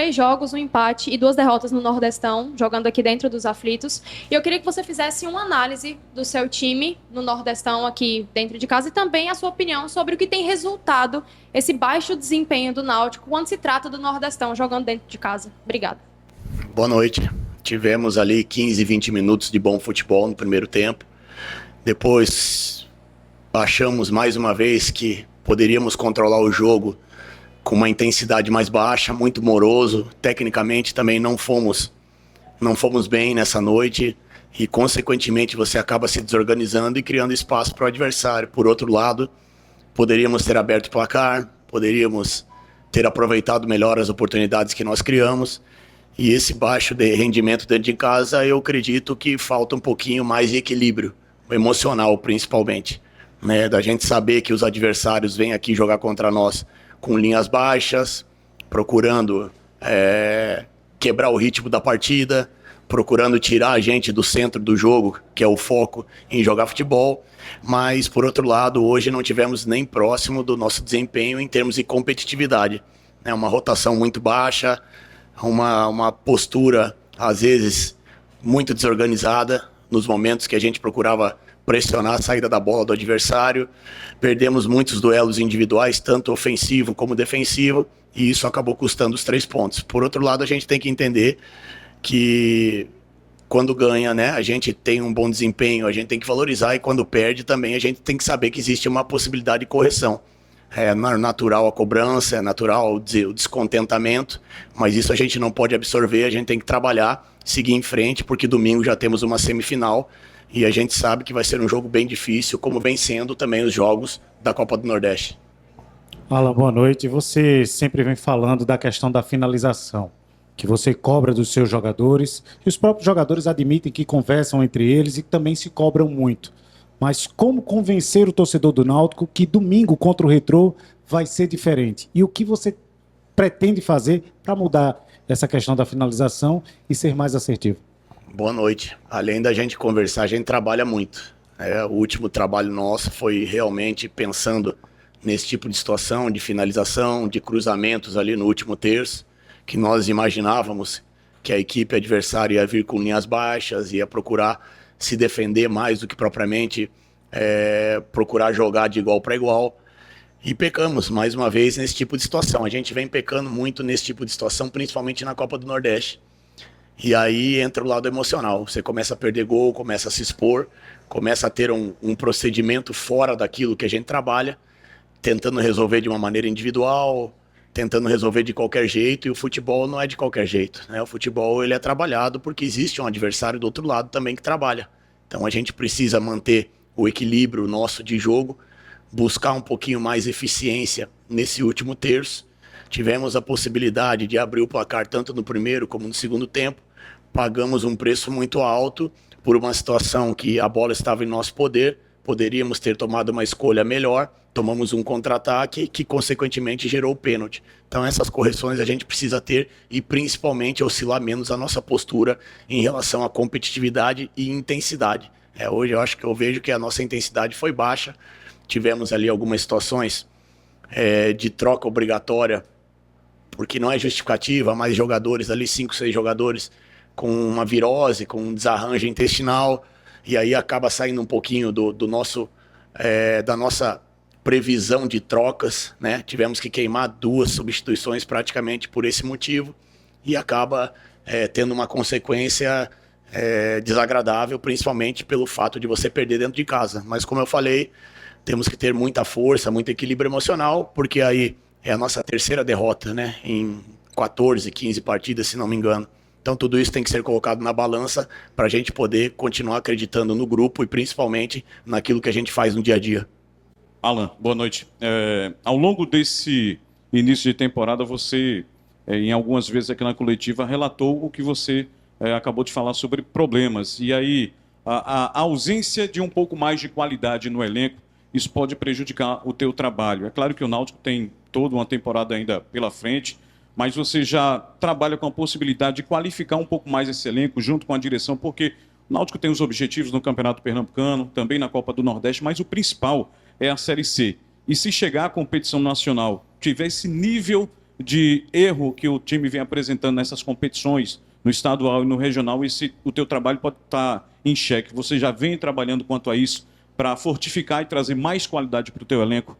3 jogos, um empate e 2 derrotas no Nordestão, jogando aqui dentro dos aflitos. E eu queria que você fizesse uma análise do seu time no Nordestão aqui dentro de casa e também a sua opinião sobre o que tem resultado esse baixo desempenho do Náutico quando se trata do Nordestão jogando dentro de casa. Obrigada. Boa noite. Tivemos ali 15, 20 minutos de bom futebol no primeiro tempo. Depois achamos mais uma vez que poderíamos controlar o jogo com uma intensidade mais baixa, muito moroso. Tecnicamente também não fomos bem nessa noite e, consequentemente, você acaba se desorganizando e criando espaço para o adversário. Por outro lado, poderíamos ter aberto o placar, poderíamos ter aproveitado melhor as oportunidades que nós criamos. E esse baixo de rendimento dentro de casa, eu acredito que falta um pouquinho mais de equilíbrio, emocional principalmente, né? Da gente saber que os adversários vêm aqui jogar contra nós com linhas baixas, procurando quebrar o ritmo da partida, procurando tirar a gente do centro do jogo, que é o foco em jogar futebol. Mas, por outro lado, hoje não tivemos nem próximo do nosso desempenho em termos de competitividade. É uma rotação muito baixa, uma postura, às vezes, muito desorganizada, nos momentos que a gente procurava pressionar a saída da bola do adversário. Perdemos muitos duelos individuais, tanto ofensivo como defensivo, e isso acabou custando os 3 pontos. Por outro lado, a gente tem que entender que quando ganha, né, a gente tem um bom desempenho, a gente tem que valorizar, e quando perde também a gente tem que saber que existe uma possibilidade de correção. É natural a cobrança, é natural o descontentamento, mas isso a gente não pode absorver, a gente tem que trabalhar, seguir em frente, porque domingo já temos uma semifinal e a gente sabe que vai ser um jogo bem difícil, como vem sendo também os jogos da Copa do Nordeste. Alan, boa noite. Você sempre vem falando da questão da finalização, que você cobra dos seus jogadores, e os próprios jogadores admitem que conversam entre eles e também se cobram muito. Mas como convencer o torcedor do Náutico que domingo contra o Retrô vai ser diferente? E o que você pretende fazer para mudar essa questão da finalização e ser mais assertivo? Boa noite. Além da gente conversar, a gente trabalha muito. O último trabalho nosso foi realmente pensando nesse tipo de situação, de finalização, de cruzamentos ali no último terço, que nós imaginávamos que a equipe adversária ia vir com linhas baixas, ia procurar se defender mais do que propriamente procurar jogar de igual para igual. E pecamos mais uma vez nesse tipo de situação. A gente vem pecando muito nesse tipo de situação, principalmente na Copa do Nordeste. E aí entra o lado emocional. Você começa a perder gol, começa a se expor, começa a ter um procedimento fora daquilo que a gente trabalha, tentando resolver de uma maneira individual, tentando resolver de qualquer jeito, e o futebol não é de qualquer jeito, né? O futebol ele é trabalhado porque existe um adversário do outro lado também que trabalha. Então a gente precisa manter o equilíbrio nosso de jogo, buscar um pouquinho mais eficiência nesse último terço. Tivemos a possibilidade de abrir o placar tanto no primeiro como no segundo tempo. Pagamos um preço muito alto por uma situação que a bola estava em nosso poder. Poderíamos ter tomado uma escolha melhor. Tomamos um contra-ataque que, consequentemente, gerou o pênalti. Então, essas correções a gente precisa ter e, principalmente, oscilar menos a nossa postura em relação à competitividade e intensidade. Hoje eu vejo que a nossa intensidade foi baixa. Tivemos ali algumas situações de troca obrigatória, porque não é justificativa, mas jogadores ali, 5, 6 jogadores com uma virose, com um desarranjo intestinal, e aí acaba saindo um pouquinho do nosso, da nossa previsão de trocas, né? Tivemos que queimar 2 substituições praticamente por esse motivo, e acaba tendo uma consequência desagradável, principalmente pelo fato de você perder dentro de casa. Mas como eu falei, temos que ter muita força, muito equilíbrio emocional, porque aí é a nossa 3ª derrota, né? Em 14, 15 partidas, se não me engano. Então tudo isso tem que ser colocado na balança para a gente poder continuar acreditando no grupo e principalmente naquilo que a gente faz no dia a dia. Alan, boa noite. Ao longo desse início de temporada, você, em algumas vezes aqui na coletiva, relatou o que você acabou de falar sobre problemas. E aí, a ausência de um pouco mais de qualidade no elenco, isso pode prejudicar o teu trabalho. É claro que o Náutico tem toda uma temporada ainda pela frente, mas você já trabalha com a possibilidade de qualificar um pouco mais esse elenco junto com a direção, porque o Náutico tem os objetivos no Campeonato Pernambucano, também na Copa do Nordeste, mas o principal é a Série C. E se chegar à competição nacional, tiver esse nível de erro que o time vem apresentando nessas competições, no estadual e no regional, e se o teu trabalho pode estar em xeque. Você já vem trabalhando quanto a isso para fortificar e trazer mais qualidade para o teu elenco?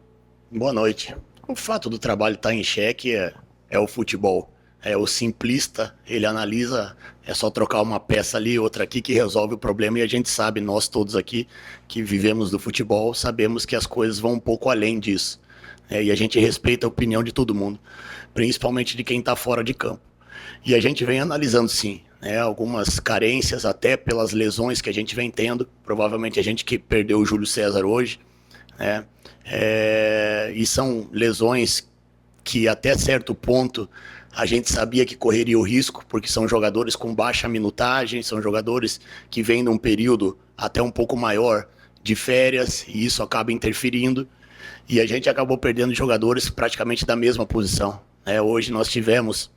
Boa noite. O fato do trabalho estar em xeque é o futebol. É o simplista, ele analisa, é só trocar uma peça ali, outra aqui que resolve o problema, e a gente sabe, nós todos aqui que vivemos do futebol, sabemos que as coisas vão um pouco além disso. E a gente respeita a opinião de todo mundo, principalmente de quem está fora de campo. E a gente vem analisando sim, algumas carências, até pelas lesões que a gente vem tendo, provavelmente a gente que perdeu o Júlio César hoje, e são lesões que até certo ponto a gente sabia que correria o risco, porque são jogadores com baixa minutagem, são jogadores que vêm num período até um pouco maior de férias, e isso acaba interferindo, e a gente acabou perdendo jogadores praticamente da mesma posição. Hoje nós tivemos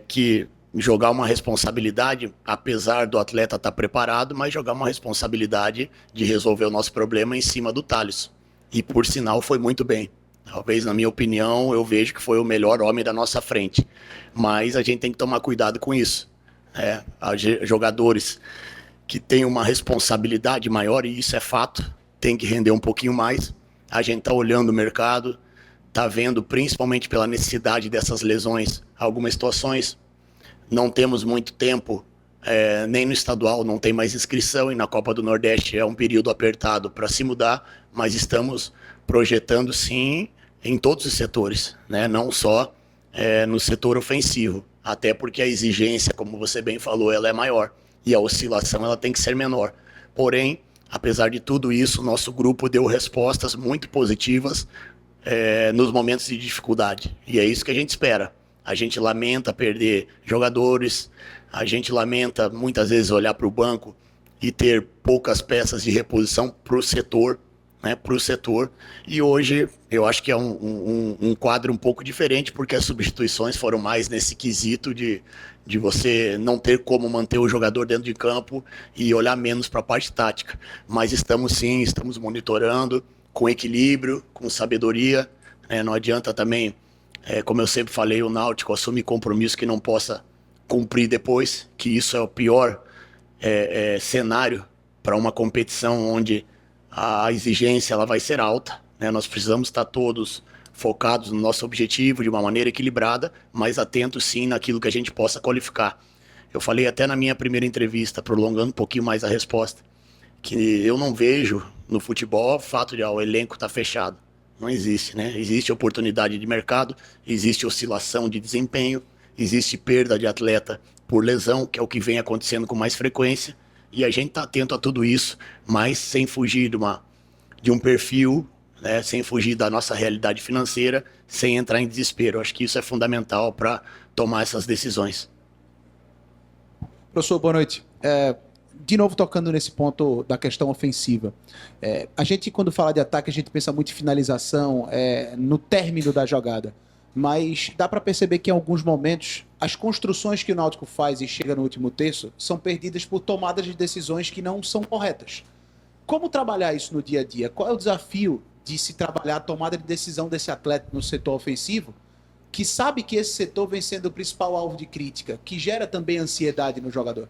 que jogar uma responsabilidade, apesar do atleta estar preparado, mas jogar uma responsabilidade de resolver o nosso problema em cima do Thales. E por sinal foi muito bem. Talvez, na minha opinião, eu vejo que foi o melhor homem da nossa frente. Mas a gente tem que tomar cuidado com isso. Jogadores que têm uma responsabilidade maior, e isso é fato, tem que render um pouquinho mais. A gente está olhando o mercado, está vendo, principalmente pela necessidade dessas lesões, algumas situações. Não temos muito tempo, nem no estadual, não tem mais inscrição, e na Copa do Nordeste é um período apertado para se mudar, mas estamos projetando sim em todos os setores, não só no setor ofensivo, até porque a exigência, como você bem falou, ela é maior e a oscilação ela tem que ser menor. Porém, apesar de tudo isso, nosso grupo deu respostas muito positivas nos momentos de dificuldade, e é isso que a gente espera. A gente lamenta perder jogadores, a gente lamenta muitas vezes olhar para o banco e ter poucas peças de reposição para o setor, e hoje eu acho que é um quadro um pouco diferente, porque as substituições foram mais nesse quesito de você não ter como manter o jogador dentro de campo e olhar menos para a parte tática. Mas estamos monitorando com equilíbrio, com sabedoria, não adianta também, como eu sempre falei, o Náutico assume compromisso que não possa cumprir depois, que isso é o pior cenário para uma competição onde a exigência ela vai ser alta, Nós precisamos estar todos focados no nosso objetivo de uma maneira equilibrada, mas atentos sim naquilo que a gente possa qualificar. Eu falei até na minha primeira entrevista, prolongando um pouquinho mais a resposta, que eu não vejo no futebol o fato de o elenco estar fechado. Não existe, Existe oportunidade de mercado, existe oscilação de desempenho, existe perda de atleta por lesão, que é o que vem acontecendo com mais frequência, e a gente está atento a tudo isso, mas sem fugir de um perfil, sem fugir da nossa realidade financeira, sem entrar em desespero. Eu acho que isso é fundamental para tomar essas decisões. Professor, boa noite. De novo, tocando nesse ponto da questão ofensiva. A gente, quando fala de ataque, a gente pensa muito em finalização, no término da jogada. Mas dá para perceber que em alguns momentos as construções que o Náutico faz e chega no último terço são perdidas por tomadas de decisões que não são corretas. Como trabalhar isso no dia a dia? Qual é o desafio de se trabalhar a tomada de decisão desse atleta no setor ofensivo, que sabe que esse setor vem sendo o principal alvo de crítica, que gera também ansiedade no jogador?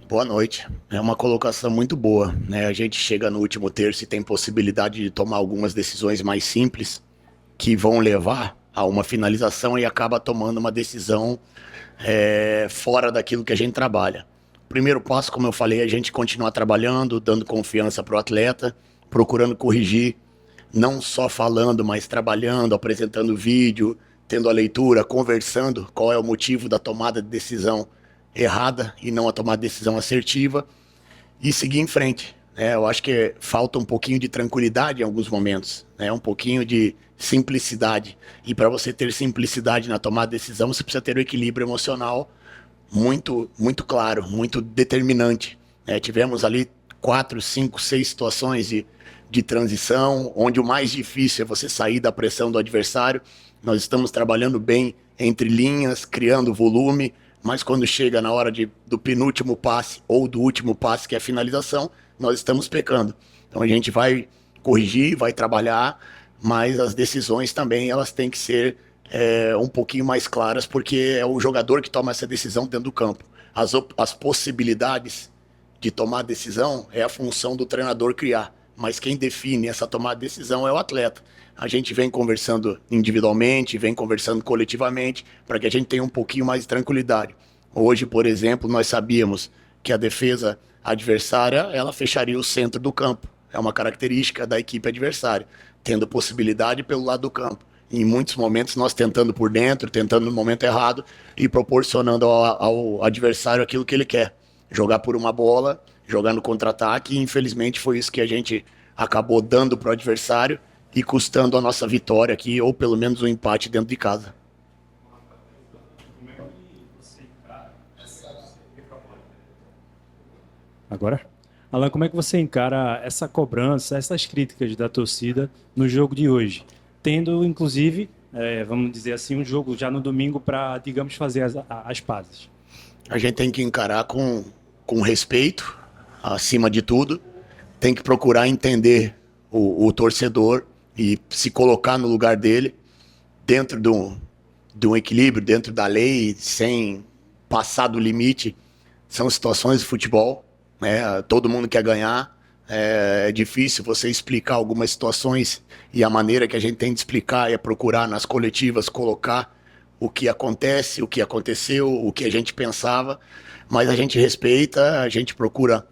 Boa noite. É uma colocação muito boa, A gente chega no último terço e tem possibilidade de tomar algumas decisões mais simples que vão levar a uma finalização e acaba tomando uma decisão fora daquilo que a gente trabalha. O primeiro passo, como eu falei, é a gente continuar trabalhando, dando confiança para o atleta, procurando corrigir, não só falando, mas trabalhando, apresentando vídeo, tendo a leitura, conversando qual é o motivo da tomada de decisão errada e não a tomada de decisão assertiva, e seguir em frente. Eu acho que falta um pouquinho de tranquilidade em alguns momentos, um pouquinho de simplicidade. E para você ter simplicidade na tomada de decisão, você precisa ter um equilíbrio emocional muito, muito claro, muito determinante. Tivemos ali 4, 5, 6 situações de transição, onde o mais difícil é você sair da pressão do adversário. Nós estamos trabalhando bem entre linhas, criando volume, mas quando chega na hora do penúltimo passe ou do último passe, que é a finalização, nós estamos pecando. Então a gente vai corrigir, vai trabalhar, mas as decisões também elas têm que ser um pouquinho mais claras, porque é o jogador que toma essa decisão dentro do campo. As possibilidades de tomar decisão é a função do treinador criar, mas quem define essa tomada de decisão é o atleta. A gente vem conversando individualmente, vem conversando coletivamente, para que a gente tenha um pouquinho mais de tranquilidade. Hoje, por exemplo, nós sabíamos que a defesa adversária, ela fecharia o centro do campo. É uma característica da equipe adversária, tendo possibilidade pelo lado do campo. Em muitos momentos nós tentando por dentro, tentando no momento errado e proporcionando ao adversário aquilo que ele quer. Jogar por uma bola, jogar no contra-ataque, e infelizmente foi isso que a gente acabou dando para o adversário e custando a nossa vitória aqui, ou pelo menos um empate dentro de casa. Agora? Alan, como é que você encara essa cobrança, essas críticas da torcida no jogo de hoje? Tendo, inclusive, vamos dizer assim, um jogo já no domingo para, digamos, fazer as pazes. A gente tem que encarar com respeito, acima de tudo. Tem que procurar entender o torcedor e se colocar no lugar dele, dentro de um equilíbrio, dentro da lei, sem passar do limite. São situações de futebol, né? Todo mundo quer ganhar. É difícil você explicar algumas situações, e a maneira que a gente tem de explicar é procurar nas coletivas colocar o que acontece, o que aconteceu, o que a gente pensava, mas a gente respeita, a gente procura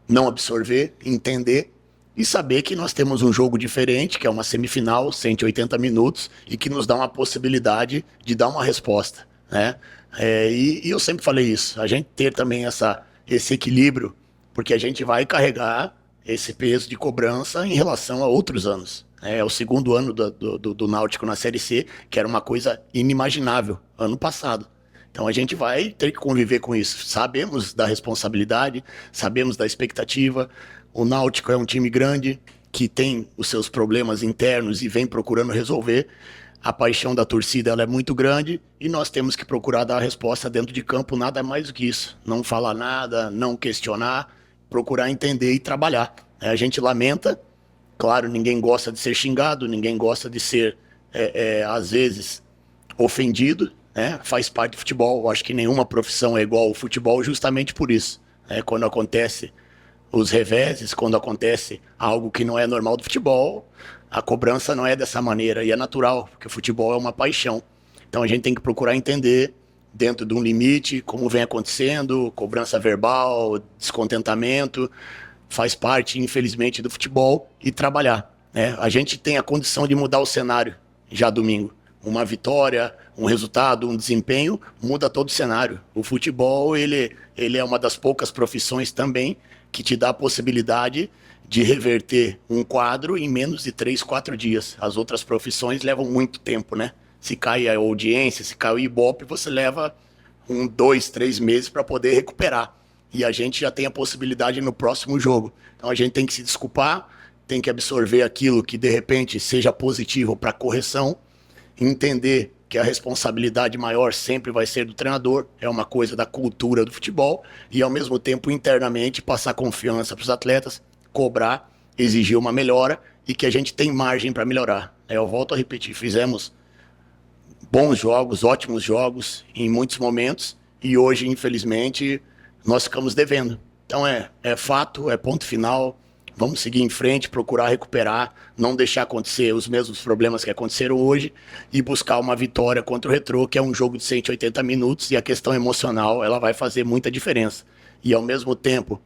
não absorver, entender e saber que nós temos um jogo diferente, que é uma semifinal, 180 minutos, e que nos dá uma possibilidade de dar uma resposta, né? E eu sempre falei isso, a gente ter também esse equilíbrio, porque a gente vai carregar esse peso de cobrança em relação a outros anos. É o segundo ano do Náutico na Série C, que era uma coisa inimaginável ano passado. Então a gente vai ter que conviver com isso. Sabemos da responsabilidade, sabemos da expectativa. O Náutico é um time grande, que tem os seus problemas internos e vem procurando resolver. A paixão da torcida ela é muito grande e nós temos que procurar dar a resposta dentro de campo, nada mais do que isso. Não falar nada, não questionar, procurar entender e trabalhar. A gente lamenta, claro, ninguém gosta de ser xingado, ninguém gosta de ser, às vezes, ofendido, né? Faz parte do futebol. Eu acho que nenhuma profissão é igual ao futebol justamente por isso. Quando acontece os reveses, quando acontece algo que não é normal do futebol, a cobrança não é dessa maneira, e é natural, porque o futebol é uma paixão. Então a gente tem que procurar entender, dentro de um limite, como vem acontecendo, cobrança verbal, descontentamento, faz parte, infelizmente, do futebol, e trabalhar, né? A gente tem a condição de mudar o cenário já domingo. Uma vitória, um resultado, um desempenho, muda todo o cenário. O futebol, ele é uma das poucas profissões também que te dá a possibilidade de reverter um quadro em menos de 3, 4 dias. As outras profissões levam muito tempo, né? Se cai a audiência, se cai o Ibope, você leva 1, 2, 3 meses para poder recuperar. E a gente já tem a possibilidade no próximo jogo. Então a gente tem que se desculpar, tem que absorver aquilo que de repente seja positivo para correção, entender que a responsabilidade maior sempre vai ser do treinador, é uma coisa da cultura do futebol, e ao mesmo tempo internamente passar confiança para os atletas, cobrar, exigir uma melhora e que a gente tem margem para melhorar. Eu volto a repetir, fizemos bons jogos, ótimos jogos em muitos momentos, e hoje, infelizmente, nós ficamos devendo. Então é fato, é ponto final, vamos seguir em frente, procurar recuperar, não deixar acontecer os mesmos problemas que aconteceram hoje e buscar uma vitória contra o Retrô, que é um jogo de 180 minutos, e a questão emocional ela vai fazer muita diferença. E ao mesmo tempo,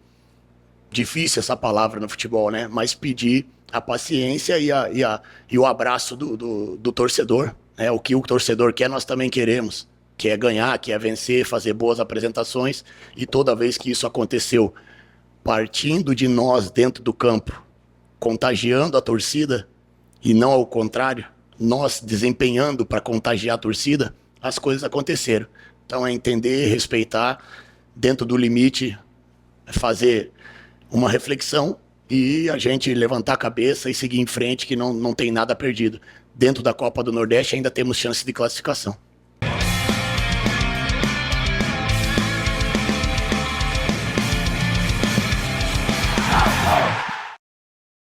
difícil essa palavra no futebol, né? Mas pedir a paciência e o abraço do torcedor, né? O que o torcedor quer, nós também queremos, que é ganhar, que é vencer, fazer boas apresentações, e toda vez que isso aconteceu, partindo de nós dentro do campo, contagiando a torcida, e não ao contrário, nós desempenhando para contagiar a torcida, as coisas aconteceram. Então é entender, respeitar, dentro do limite, fazer uma reflexão e a gente levantar a cabeça e seguir em frente, que não tem nada perdido. Dentro da Copa do Nordeste ainda temos chance de classificação.